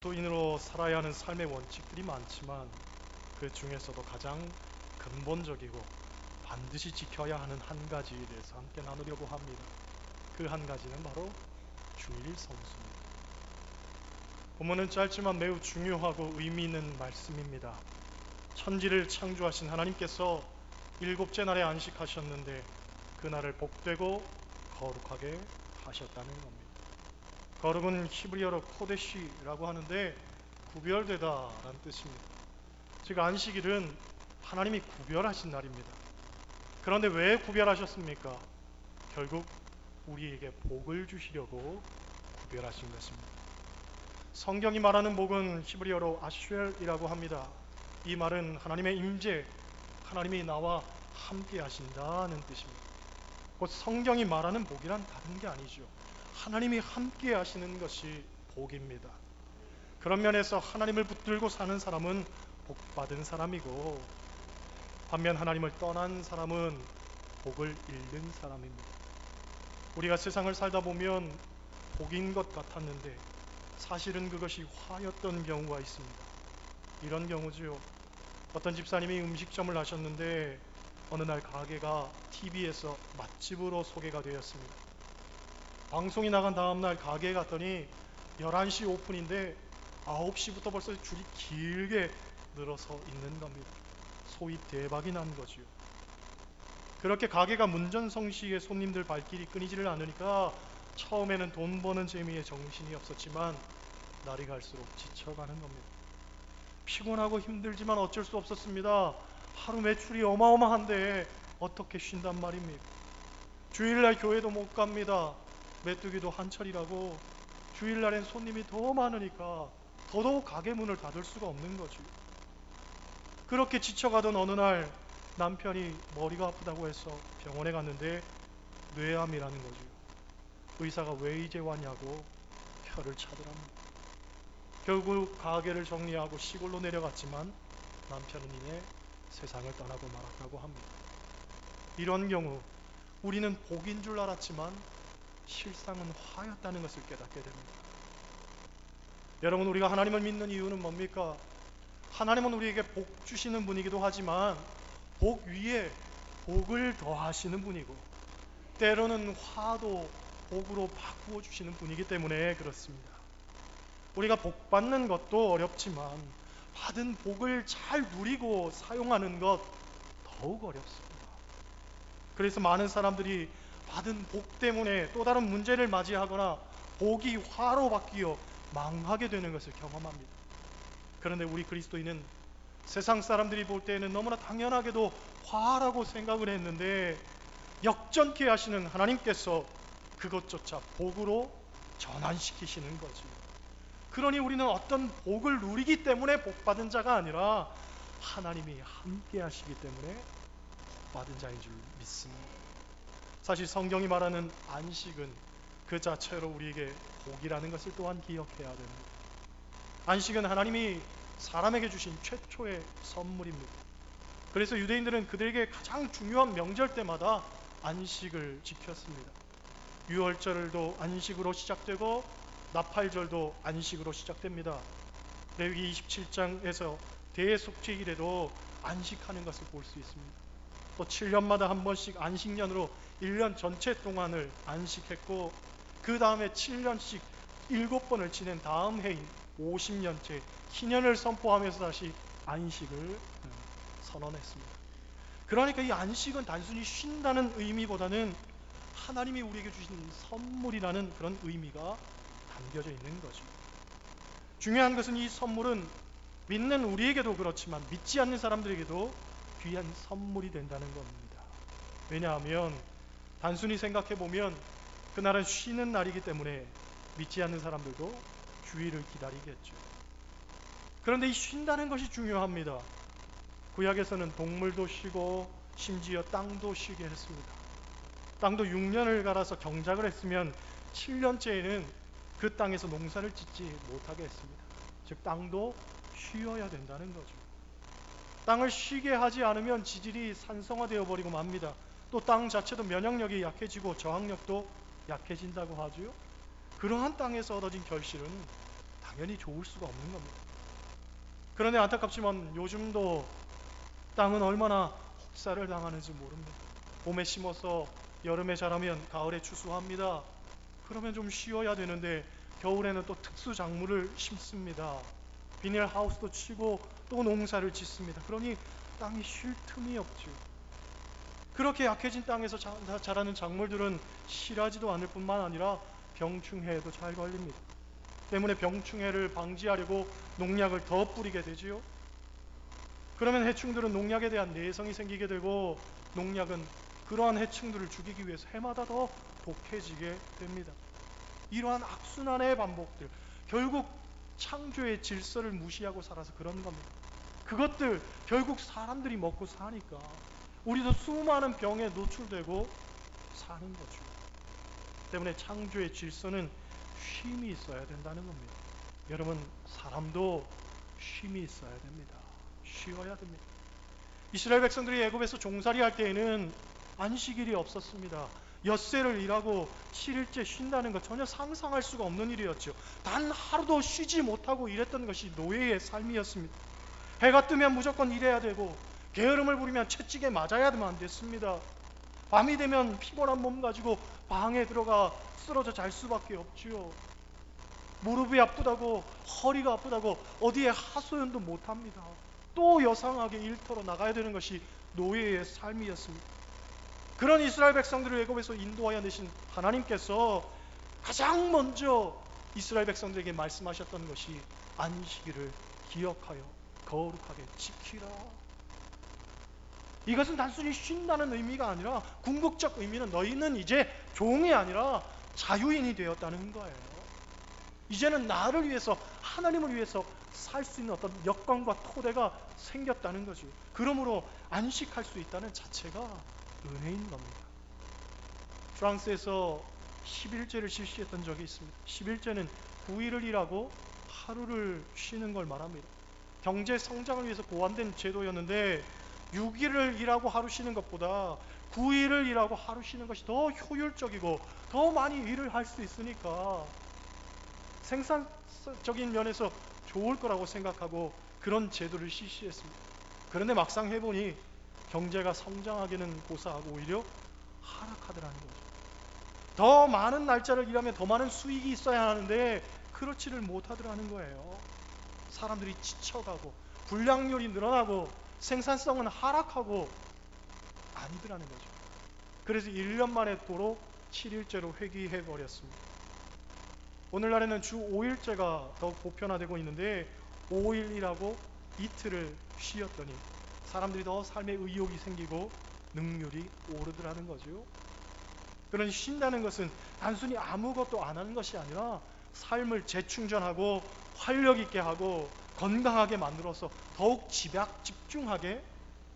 그리스도인으로 살아야 하는 삶의 원칙들이 많지만 그 중에서도 가장 근본적이고 반드시 지켜야 하는 한 가지에 대해서 함께 나누려고 합니다. 그 한 가지는 바로 주일 성수입니다. 본문은 짧지만 매우 중요하고 의미 있는 말씀입니다. 천지를 창조하신 하나님께서 일곱째 날에 안식하셨는데 그날을 복되고 거룩하게 하셨다는 겁니다. 거룩은 히브리어로 코데시라고 하는데 구별되다라는 뜻입니다. 즉 안식일은 하나님이 구별하신 날입니다. 그런데 왜 구별하셨습니까? 결국 우리에게 복을 주시려고 구별하신 것입니다. 성경이 말하는 복은 히브리어로 아쉘이라고 합니다. 이 말은 하나님의 임재, 하나님이 나와 함께 하신다는 뜻입니다. 곧 성경이 말하는 복이란 다른 게 아니죠. 하나님이 함께 하시는 것이 복입니다. 그런 면에서 하나님을 붙들고 사는 사람은 복받은 사람이고, 반면 하나님을 떠난 사람은 복을 잃는 사람입니다. 우리가 세상을 살다 보면 복인 것 같았는데 사실은 그것이 화였던 경우가 있습니다. 이런 경우지요. 어떤 집사님이 음식점을 하셨는데 어느 날 가게가 TV에서 맛집으로 소개가 되었습니다. 방송이 나간 다음날 가게에 갔더니 11시 오픈인데 9시부터 벌써 줄이 길게 늘어서 있는 겁니다. 소위 대박이 난 거지요. 그렇게 가게가 문전성시에 손님들 발길이 끊이지를 않으니까 처음에는 돈 버는 재미에 정신이 없었지만 날이 갈수록 지쳐가는 겁니다. 피곤하고 힘들지만 어쩔 수 없었습니다. 하루 매출이 어마어마한데 어떻게 쉰단 말입니까? 주일날 교회도 못 갑니다. 메뚜기도 한철이라고 주일날엔 손님이 더 많으니까 더더욱 가게 문을 닫을 수가 없는 거죠. 그렇게 지쳐가던 어느 날 남편이 머리가 아프다고 해서 병원에 갔는데 뇌암이라는 거죠. 의사가 왜 이제 왔냐고 혀를 차더랍니다. 결국 가게를 정리하고 시골로 내려갔지만 남편은 이내 세상을 떠나고 말았다고 합니다. 이런 경우 우리는 복인 줄 알았지만 실상은 화였다는 것을 깨닫게 됩니다. 여러분, 우리가 하나님을 믿는 이유는 뭡니까? 하나님은 우리에게 복 주시는 분이기도 하지만 복 위에 복을 더하시는 분이고, 때로는 화도 복으로 바꾸어 주시는 분이기 때문에 그렇습니다. 우리가 복 받는 것도 어렵지만 받은 복을 잘 누리고 사용하는 것 더욱 어렵습니다. 그래서 많은 사람들이 받은 복 때문에 또 다른 문제를 맞이하거나 복이 화로 바뀌어 망하게 되는 것을 경험합니다. 그런데 우리 그리스도인은 세상 사람들이 볼 때에는 너무나 당연하게도 화라고 생각을 했는데 역전케 하시는 하나님께서 그것조차 복으로 전환시키시는 거지. 그러니 우리는 어떤 복을 누리기 때문에 복받은 자가 아니라 하나님이 함께 하시기 때문에 복받은 자인 줄 믿습니다. 사실 성경이 말하는 안식은 그 자체로 우리에게 복이라는 것을 또한 기억해야 됩니다. 안식은 하나님이 사람에게 주신 최초의 선물입니다. 그래서 유대인들은 그들에게 가장 중요한 명절 때마다 안식을 지켰습니다. 유월절도 안식으로 시작되고 나팔절도 안식으로 시작됩니다. 레위기 27장에서 대속죄일에도 안식하는 것을 볼 수 있습니다. 또 7년마다 한 번씩 안식년으로 1년 전체 동안을 안식했고, 그 다음에 7년씩 7번을 지낸 다음 해인 50년째 희년을 선포하면서 다시 안식을 선언했습니다. 그러니까 이 안식은 단순히 쉰다는 의미보다는 하나님이 우리에게 주신 선물이라는 그런 의미가 담겨져 있는 거죠. 중요한 것은 이 선물은 믿는 우리에게도 그렇지만 믿지 않는 사람들에게도 귀한 선물이 된다는 겁니다. 왜냐하면 단순히 생각해 보면 그날은 쉬는 날이기 때문에 믿지 않는 사람들도 주일을 기다리겠죠. 그런데 이 쉰다는 것이 중요합니다. 구약에서는 동물도 쉬고 심지어 땅도 쉬게 했습니다. 땅도 6년을 갈아서 경작을 했으면 7년째에는 그 땅에서 농사를 짓지 못하게 했습니다. 즉 땅도 쉬어야 된다는 거죠. 땅을 쉬게 하지 않으면 지질이 산성화되어 버리고 맙니다. 또 땅 자체도 면역력이 약해지고 저항력도 약해진다고 하죠. 그러한 땅에서 얻어진 결실은 당연히 좋을 수가 없는 겁니다. 그런데 안타깝지만 요즘도 땅은 얼마나 혹사를 당하는지 모릅니다. 봄에 심어서 여름에 자라면 가을에 추수합니다. 그러면 좀 쉬어야 되는데 겨울에는 또 특수 작물을 심습니다. 비닐하우스도 치고 또 농사를 짓습니다. 그러니 땅이 쉴 틈이 없죠. 그렇게 약해진 땅에서 자라는 작물들은 실하지도 않을 뿐만 아니라 병충해에도 잘 걸립니다. 때문에 병충해를 방지하려고 농약을 더 뿌리게 되지요. 그러면 해충들은 농약에 대한 내성이 생기게 되고 농약은 그러한 해충들을 죽이기 위해서 해마다 더 독해지게 됩니다. 이러한 악순환의 반복들, 결국 창조의 질서를 무시하고 살아서 그런 겁니다. 그것들 결국 사람들이 먹고 사니까 우리도 수많은 병에 노출되고 사는 거죠. 때문에 창조의 질서는 쉼이 있어야 된다는 겁니다. 여러분, 사람도 쉼이 있어야 됩니다. 쉬어야 됩니다. 이스라엘 백성들이 애굽에서 종살이 할 때에는 안식일이 없었습니다. 엿새를 일하고 7일째 쉰다는 것 전혀 상상할 수가 없는 일이었죠. 단 하루도 쉬지 못하고 일했던 것이 노예의 삶이었습니다. 해가 뜨면 무조건 일해야 되고 게으름을 부리면 채찍에 맞아야만 됐습니다. 밤이 되면 피곤한 몸 가지고 방에 들어가 쓰러져 잘 수밖에 없지요. 무릎이 아프다고, 허리가 아프다고 어디에 하소연도 못합니다. 또 여상하게 일터로 나가야 되는 것이 노예의 삶이었습니다. 그런 이스라엘 백성들을 애굽에서 인도하여 내신 하나님께서 가장 먼저 이스라엘 백성들에게 말씀하셨던 것이 안식일을 기억하여 거룩하게 지키라. 이것은 단순히 쉰다는 의미가 아니라 궁극적 의미는 너희는 이제 종이 아니라 자유인이 되었다는 거예요. 이제는 나를 위해서, 하나님을 위해서 살 수 있는 어떤 여건과 토대가 생겼다는 거죠. 그러므로 안식할 수 있다는 자체가 은혜인 겁니다. 프랑스에서 11제를 실시했던 적이 있습니다. 11제는 9일을 일하고 하루를 쉬는 걸 말합니다. 경제 성장을 위해서 고안된 제도였는데 6일을 일하고 하루 쉬는 것보다 9일을 일하고 하루 쉬는 것이 더 효율적이고 더 많이 일을 할 수 있으니까 생산적인 면에서 좋을 거라고 생각하고 그런 제도를 실시했습니다. 그런데 막상 해보니 경제가 성장하기는 고사하고 오히려 하락하더라는 거죠. 더 많은 날짜를 일하면 더 많은 수익이 있어야 하는데 그렇지를 못하더라는 거예요. 사람들이 지쳐가고 불량률이 늘어나고 생산성은 하락하고 아니더라는 거죠. 그래서 1년 만에 도로 7일제로 회귀해버렸습니다. 오늘날에는 주 5일제가 더욱 보편화되고 있는데 5일이라고 이틀을 쉬었더니 사람들이 더 삶에 의욕이 생기고 능률이 오르더라는 거죠. 그러니 쉰다는 것은 단순히 아무것도 안 하는 것이 아니라 삶을 재충전하고 활력 있게 하고 건강하게 만들어서 더욱 집중하게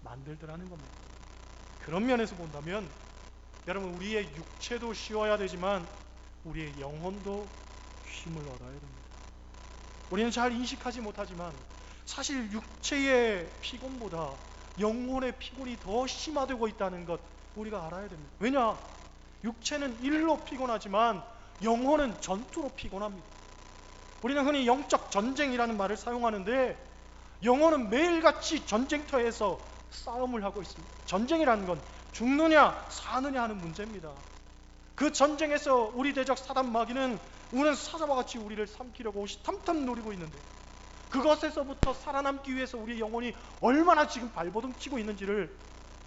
만들더라는 겁니다. 그런 면에서 본다면 여러분, 우리의 육체도 쉬어야 되지만 우리의 영혼도 쉼을 얻어야 됩니다. 우리는 잘 인식하지 못하지만 사실 육체의 피곤보다 영혼의 피곤이 더 심화되고 있다는 것 우리가 알아야 됩니다. 왜냐? 육체는 일로 피곤하지만 영혼은 전투로 피곤합니다. 우리는 흔히 영적 전쟁이라는 말을 사용하는데 영혼은 매일같이 전쟁터에서 싸움을 하고 있습니다. 전쟁이라는 건 죽느냐 사느냐 하는 문제입니다. 그 전쟁에서 우리 대적 사단 마귀는 우는 사자와 같이 우리를 삼키려고 탐탐 노리고 있는데 그것에서부터 살아남기 위해서 우리 영혼이 얼마나 지금 발버둥 치고 있는지를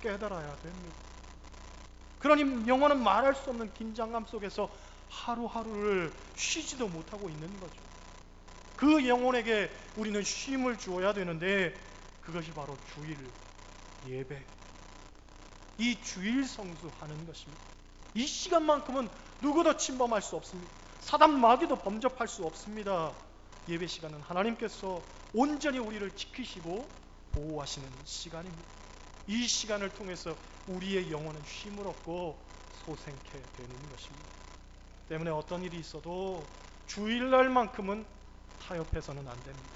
깨달아야 됩니다. 그러니 영혼은 말할 수 없는 긴장감 속에서 하루하루를 쉬지도 못하고 있는 거죠. 그 영혼에게 우리는 쉼을 주어야 되는데 그것이 바로 주일 예배, 이 주일 성수하는 것입니다. 이 시간만큼은 누구도 침범할 수 없습니다. 사단 마귀도 범접할 수 없습니다. 예배 시간은 하나님께서 온전히 우리를 지키시고 보호하시는 시간입니다. 이 시간을 통해서 우리의 영혼은 쉼을 얻고 소생케 되는 것입니다. 때문에 어떤 일이 있어도 주일날만큼은 타협해서는 안 됩니다.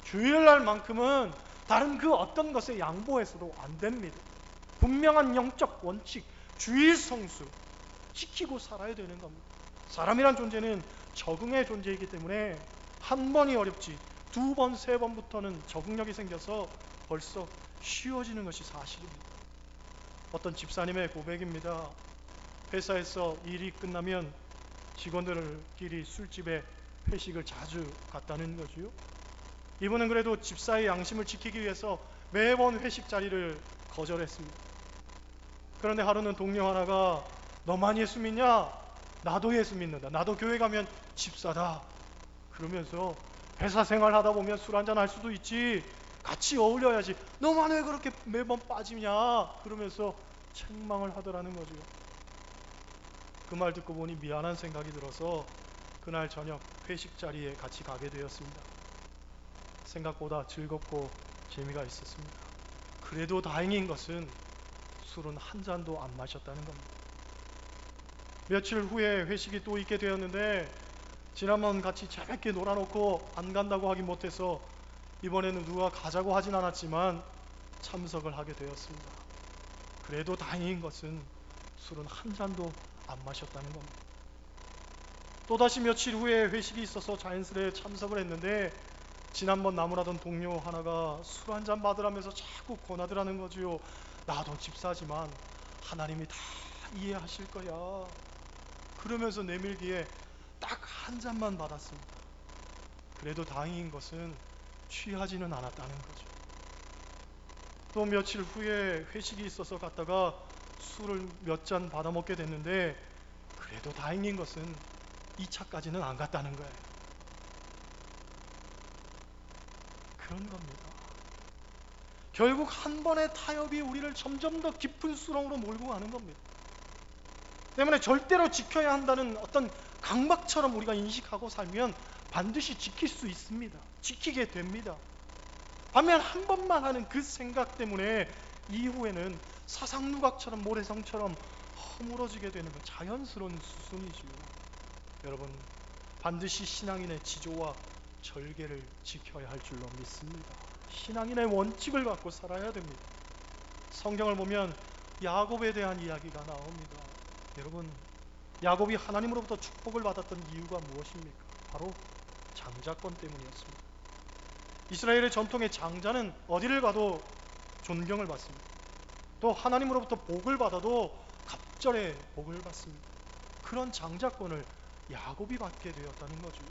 주일날만큼은 다른 그 어떤 것에 양보해서도 안 됩니다. 분명한 영적 원칙, 주일 성수 지키고 살아야 되는 겁니다. 사람이란 존재는 적응의 존재이기 때문에 한 번이 어렵지 두 번, 세 번부터는 적응력이 생겨서 벌써 쉬워지는 것이 사실입니다. 어떤 집사님의 고백입니다. 회사에서 일이 끝나면 직원들끼리 술집에 회식을 자주 갔다는 거지요. 이분은 그래도 집사의 양심을 지키기 위해서 매번 회식 자리를 거절했습니다. 그런데 하루는 동료 하나가 너만 예수 믿냐? 나도 예수 믿는다. 나도 교회 가면 집사다. 그러면서 회사 생활하다 보면 술 한잔 할 수도 있지. 같이 어울려야지. 너만 왜 그렇게 매번 빠지냐? 그러면서 책망을 하더라는 거죠. 그 말 듣고 보니 미안한 생각이 들어서 그날 저녁 회식 자리에 같이 가게 되었습니다. 생각보다 즐겁고 재미가 있었습니다. 그래도 다행인 것은 술은 한 잔도 안 마셨다는 겁니다. 며칠 후에 회식이 또 있게 되었는데 지난번 같이 재밌게 놀아놓고 안 간다고 하긴 못해서 이번에는 누가 가자고 하진 않았지만 참석을 하게 되었습니다. 그래도 다행인 것은 술은 한 잔도 안 마셨다는 겁니다. 또다시 며칠 후에 회식이 있어서 자연스레 참석을 했는데 지난번 나무라던 동료 하나가 술 한 잔 받으라면서 자꾸 권하더라는 거지요. 나도 집사지만 하나님이 다 이해하실 거야. 그러면서 내밀기에 딱 한 잔만 받았습니다. 그래도 다행인 것은 취하지는 않았다는 거죠. 또 며칠 후에 회식이 있어서 갔다가 술을 몇 잔 받아 먹게 됐는데 그래도 다행인 것은 2차까지는 안 갔다는 거예요. 그런 겁니다. 결국 한 번의 타협이 우리를 점점 더 깊은 수렁으로 몰고 가는 겁니다. 때문에 절대로 지켜야 한다는 어떤 강박처럼 우리가 인식하고 살면 반드시 지킬 수 있습니다. 지키게 됩니다. 반면 한 번만 하는 그 생각 때문에 이후에는 사상누각처럼 모래성처럼 허물어지게 되는 건 자연스러운 수순이지요. 여러분, 반드시 신앙인의 지조와 절개를 지켜야 할 줄로 믿습니다. 신앙인의 원칙을 갖고 살아야 됩니다. 성경을 보면 야곱에 대한 이야기가 나옵니다. 여러분, 야곱이 하나님으로부터 축복을 받았던 이유가 무엇입니까? 바로 장자권 때문이었습니다. 이스라엘의 전통의 장자는 어디를 가도 존경을 받습니다. 또 하나님으로부터 복을 받아도 갑절의 복을 받습니다. 그런 장자권을 야곱이 받게 되었다는 거죠.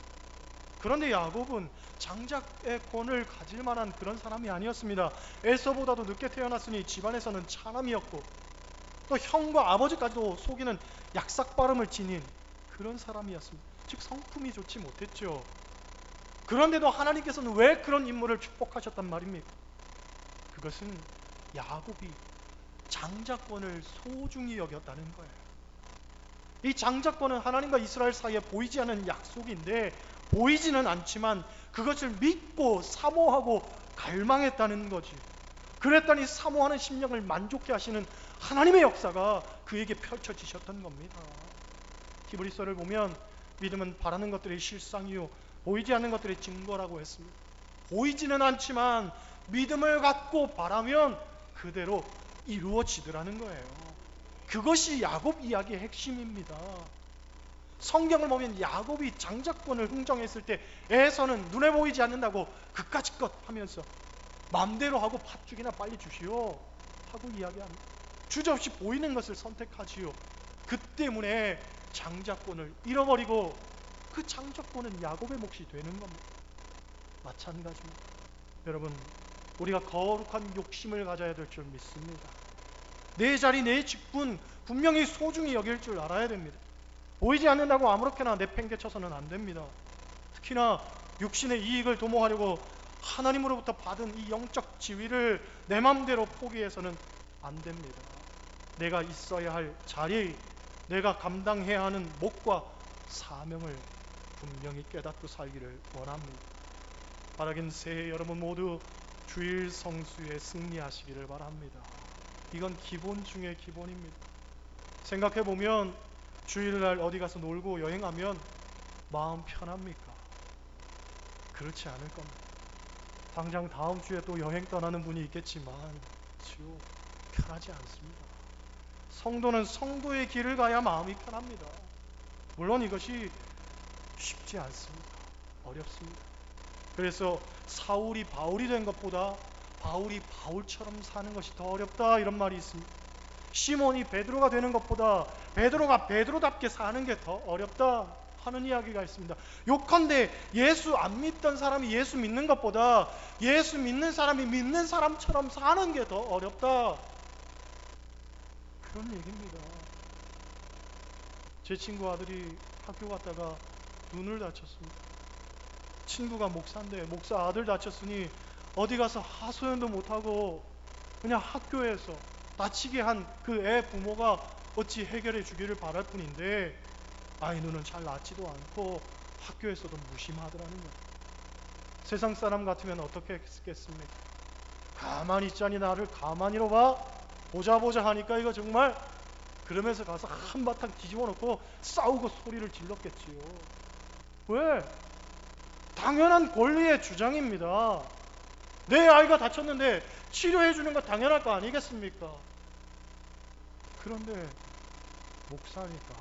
그런데 야곱은 장자의 권을 가질 만한 그런 사람이 아니었습니다. 에서보다도 늦게 태어났으니 집안에서는 차남이었고 또 형과 아버지까지도 속이는 약삭빠름을 지닌 그런 사람이었습니다. 즉 성품이 좋지 못했죠. 그런데도 하나님께서는 왜 그런 인물을 축복하셨단 말입니까? 그것은 야곱이 장자권을 소중히 여겼다는 거예요. 이 장자권은 하나님과 이스라엘 사이에 보이지 않는 약속인데 보이지는 않지만 그것을 믿고 사모하고 갈망했다는 거지. 그랬더니 사모하는 심령을 만족케 하시는 하나님의 역사가 그에게 펼쳐지셨던 겁니다. 히브리서를 보면 믿음은 바라는 것들의 실상이요 보이지 않는 것들의 증거라고 했습니다. 보이지는 않지만 믿음을 갖고 바라면 그대로 이루어지더라는 거예요. 그것이 야곱 이야기의 핵심입니다. 성경을 보면 야곱이 장자권을 흥정했을 때 에서는 눈에 보이지 않는다고 그까짓 것 하면서 마음대로 하고 팥죽이나 빨리 주시오 하고 이야기합니다. 주저없이 보이는 것을 선택하지요. 그 때문에 장자권을 잃어버리고 그 장자권은 야곱의 몫이 되는 겁니다. 마찬가지입니다. 여러분, 우리가 거룩한 욕심을 가져야 될 줄 믿습니다. 내 자리, 내 직분 분명히 소중히 여길 줄 알아야 됩니다. 보이지 않는다고 아무렇게나 내팽개쳐서는 안 됩니다. 특히나 육신의 이익을 도모하려고 하나님으로부터 받은 이 영적 지위를 내 마음대로 포기해서는 안 됩니다. 내가 있어야 할 자리, 내가 감당해야 하는 몫과 사명을 분명히 깨닫고 살기를 원합니다. 바라긴 새해 여러분 모두 주일 성수에 승리하시기를 바랍니다. 이건 기본 중의 기본입니다. 생각해보면 주일날 어디 가서 놀고 여행하면 마음 편합니까? 그렇지 않을 겁니다. 당장 다음 주에 또 여행 떠나는 분이 있겠지만 편하지 않습니다. 성도는 성도의 길을 가야 마음이 편합니다. 물론 이것이 쉽지 않습니다. 어렵습니다. 그래서 사울이 바울이 된 것보다 바울이 바울처럼 사는 것이 더 어렵다, 이런 말이 있습니다. 시몬이 베드로가 되는 것보다 베드로가 베드로답게 사는 게 더 어렵다 하는 이야기가 있습니다. 요컨대 예수 안 믿던 사람이 예수 믿는 것보다 예수 믿는 사람이 믿는 사람처럼 사는 게 더 어렵다, 그런 얘기입니다. 제 친구 아들이 학교 갔다가 눈을 다쳤습니다. 친구가 목사인데 목사 아들 다쳤으니 어디 가서 하소연도 못하고 그냥 학교에서 다치게 한 그 애 부모가 어찌 해결해 주기를 바랄 뿐인데 아이 눈은 잘 낫지도 않고 학교에서도 무심하더라는 거예요. 세상 사람 같으면 어떻게 했겠습니까? 가만히 있자니 나를 가만히로 봐, 보자 하니까 이거 정말, 그러면서 가서 한바탕 뒤집어 놓고 싸우고 소리를 질렀겠지요. 왜? 당연한 권리의 주장입니다. 내 아이가 다쳤는데 치료해 주는 거 당연할 거 아니겠습니까? 그런데 목사니까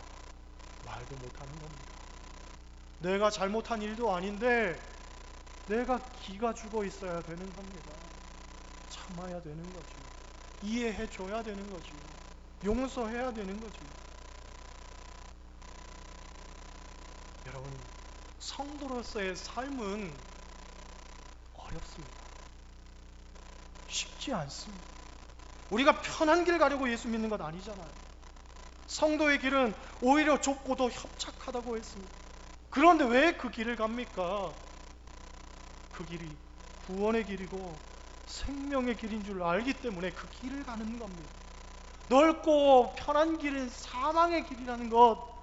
말도 못하는 겁니다. 내가 잘못한 일도 아닌데 내가 기가 죽어 있어야 되는 겁니다. 참아야 되는 거죠. 이해해 줘야 되는 거죠. 용서해야 되는 거죠. 여러분, 성도로서의 삶은 어렵습니다. 쉽지 않습니다. 우리가 편한 길 가려고 예수 믿는 것 아니잖아요. 성도의 길은 오히려 좁고도 협착하다고 했습니다. 그런데 왜 그 길을 갑니까? 그 길이 구원의 길이고 생명의 길인 줄 알기 때문에 그 길을 가는 겁니다. 넓고 편한 길은 사망의 길이라는 것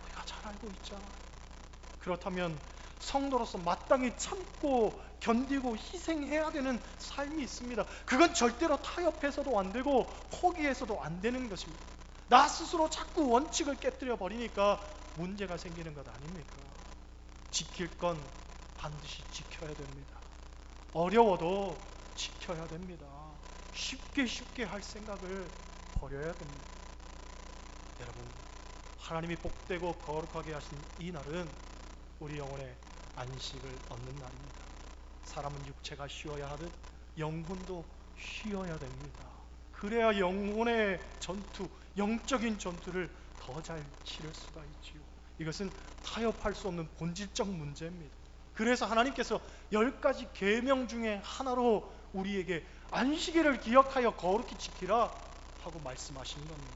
우리가 잘 알고 있잖아요. 그렇다면 성도로서 마땅히 참고 견디고 희생해야 되는 삶이 있습니다. 그건 절대로 타협해서도 안 되고 포기해서도 안 되는 것입니다. 나 스스로 자꾸 원칙을 깨뜨려 버리니까 문제가 생기는 것 아닙니까? 지킬 건 반드시 지켜야 됩니다. 어려워도 지켜야 됩니다. 쉽게 할 생각을 버려야 됩니다. 여러분, 하나님이 복되고 거룩하게 하신 이 날은 우리 영혼의 안식을 얻는 날입니다. 사람은 육체가 쉬어야 하듯 영혼도 쉬어야 됩니다. 그래야 영혼의 전투, 영적인 전투를 더 잘 치를 수가 있지요. 이것은 타협할 수 없는 본질적 문제입니다. 그래서 하나님께서 10가지 계명 중에 하나로 우리에게 안식일을 기억하여 거룩히 지키라 하고 말씀하신 겁니다.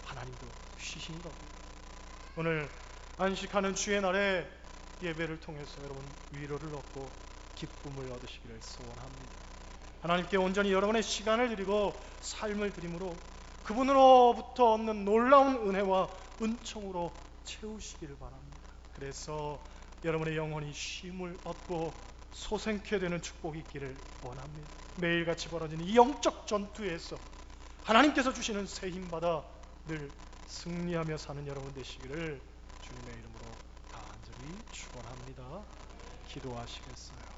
하나님도 쉬신 겁니다. 오늘 안식하는 주의 날에 예배를 통해서 여러분 위로를 얻고 기쁨을 얻으시기를 소원합니다. 하나님께 온전히 여러분의 시간을 드리고 삶을 드림으로 그분으로부터 얻는 놀라운 은혜와 은총으로 채우시기를 바랍니다. 그래서 여러분의 영혼이 쉼을 얻고 소생케 되는 축복이 있기를 원합니다. 매일같이 벌어지는 이 영적 전투에서 하나님께서 주시는 새 힘받아 늘 승리하며 사는 여러분 되시기를 주님의 이름으로 간절히 축원합니다. 기도하시겠어요?